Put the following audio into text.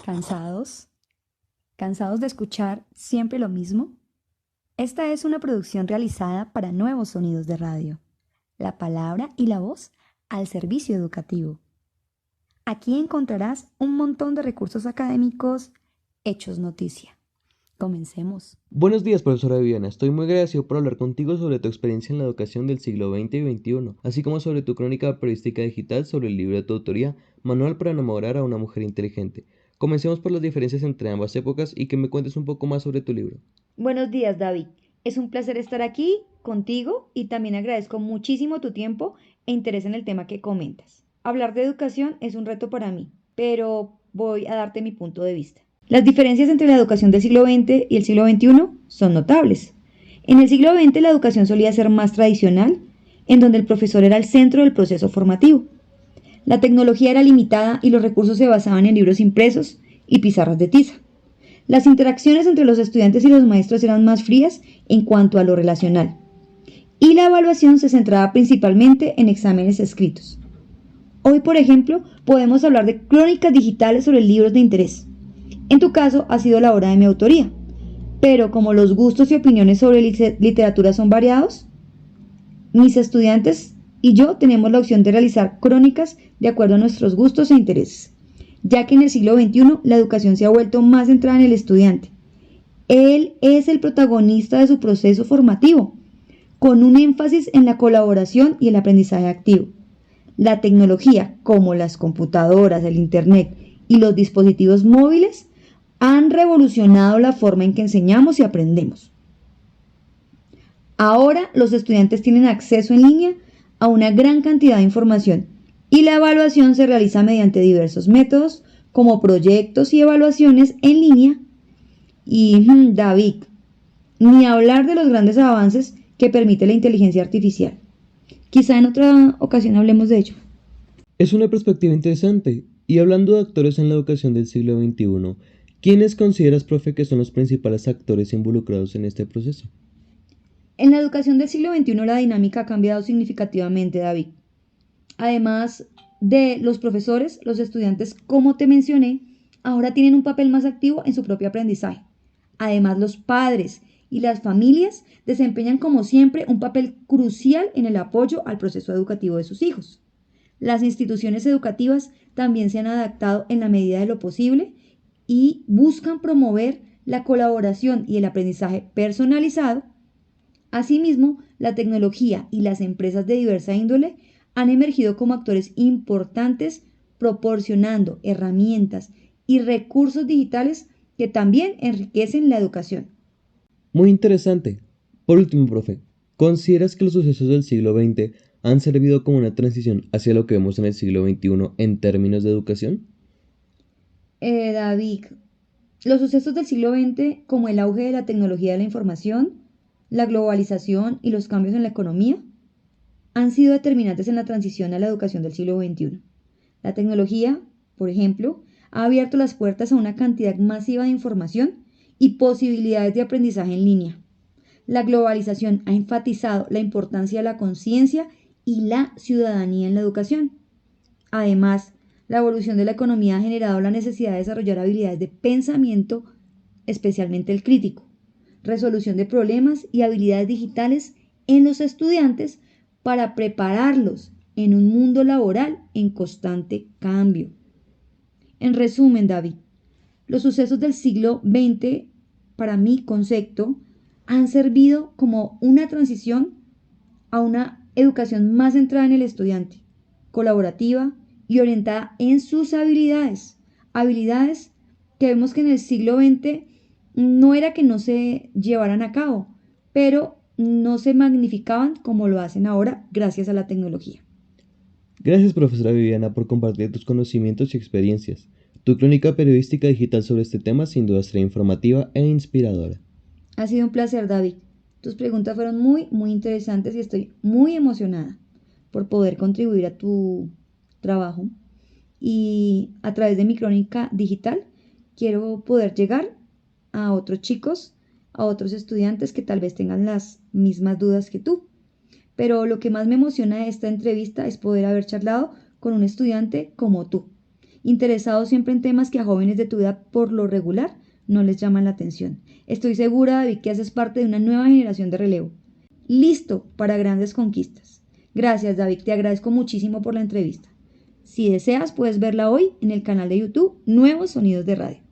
¿Cansados? ¿Cansados de escuchar siempre lo mismo? Esta es una producción realizada para Nuevos Sonidos de Radio. La palabra y la voz al servicio educativo. Aquí encontrarás un montón de recursos académicos hechos noticia. Comencemos. Buenos días, profesora Viviana. Estoy muy agradecido por hablar contigo sobre tu experiencia en la educación del siglo XX y XXI, así como sobre tu crónica periodística digital sobre el libro de tu autoría, Manual para enamorar a una mujer inteligente. Comencemos por las diferencias entre ambas épocas y que me cuentes un poco más sobre tu libro. Buenos días, David. Es un placer estar aquí contigo y también agradezco muchísimo tu tiempo e interés en el tema que comentas. Hablar de educación es un reto para mí, pero voy a darte mi punto de vista. Las diferencias entre la educación del siglo XX y el siglo XXI son notables. En el siglo XX la educación solía ser más tradicional, en donde el profesor era el centro del proceso formativo. La tecnología era limitada y los recursos se basaban en libros impresos y pizarras de tiza. Las interacciones entre los estudiantes y los maestros eran más frías en cuanto a lo relacional, y la evaluación se centraba principalmente en exámenes escritos. Hoy, por ejemplo, podemos hablar de crónicas digitales sobre libros de interés. En tu caso, ha sido la obra de mi autoría, pero como los gustos y opiniones sobre literatura son variados, mis estudiantes y yo tenemos la opción de realizar crónicas de acuerdo a nuestros gustos e intereses, ya que en el siglo XXI la educación se ha vuelto más centrada en el estudiante. Él es el protagonista de su proceso formativo, con un énfasis en la colaboración y el aprendizaje activo. La tecnología, como las computadoras, el Internet y los dispositivos móviles, han revolucionado la forma en que enseñamos y aprendemos. Ahora los estudiantes tienen acceso en línea a una gran cantidad de información y la evaluación se realiza mediante diversos métodos como proyectos y evaluaciones en línea. Y David, ni hablar de los grandes avances que permite la inteligencia artificial. Quizá en otra ocasión hablemos de ello. Es una perspectiva interesante. Y hablando de actores en la educación del siglo XXI, ¿quiénes consideras, profe, que son los principales actores involucrados en este proceso? En la educación del siglo XXI la dinámica ha cambiado significativamente, David. Además de los profesores, los estudiantes, como te mencioné, ahora tienen un papel más activo en su propio aprendizaje. Además, los padres y las familias desempeñan, como siempre, un papel crucial en el apoyo al proceso educativo de sus hijos. Las instituciones educativas también se han adaptado en la medida de lo posible y buscan promover la colaboración y el aprendizaje personalizado. Asimismo, la tecnología y las empresas de diversa índole han emergido como actores importantes proporcionando herramientas y recursos digitales que también enriquecen la educación. Muy interesante. Por último, profe, ¿consideras que los sucesos del siglo XX han servido como una transición hacia lo que vemos en el siglo XXI en términos de educación? David, los sucesos del siglo XX, como el auge de la tecnología de la información, la globalización y los cambios en la economía, han sido determinantes en la transición a la educación del siglo XXI. La tecnología, por ejemplo, ha abierto las puertas a una cantidad masiva de información y posibilidades de aprendizaje en línea. La globalización ha enfatizado la importancia de la conciencia y la ciudadanía en la educación. Además, la evolución de la economía ha generado la necesidad de desarrollar habilidades de pensamiento, especialmente el crítico, resolución de problemas y habilidades digitales en los estudiantes para prepararlos en un mundo laboral en constante cambio. En resumen, David, los sucesos del siglo XX, para mi concepto, han servido como una transición a una educación más centrada en el estudiante, colaborativa y orientada en sus habilidades. Habilidades que vemos que en el siglo XX no era que no se llevaran a cabo, pero no se magnificaban como lo hacen ahora gracias a la tecnología. Gracias, profesora Viviana, por compartir tus conocimientos y experiencias. Tu crónica periodística digital sobre este tema sin duda será informativa e inspiradora. Ha sido un placer, David. Tus preguntas fueron muy interesantes y estoy muy emocionada por poder contribuir a tu trabajo. Y a través de mi crónica digital quiero poder llegar a otros chicos, a otros estudiantes que tal vez tengan las mismas dudas que tú. Pero lo que más me emociona de esta entrevista es poder haber charlado con un estudiante como tú interesado siempre en temas que a jóvenes de tu edad por lo regular no les llaman la atención. Estoy segura, David, que haces parte de una nueva generación de relevo. Listo para grandes conquistas. Gracias, David, te agradezco muchísimo por la entrevista. Si deseas, puedes verla hoy en el canal de YouTube Nuevos Sonidos de Radio.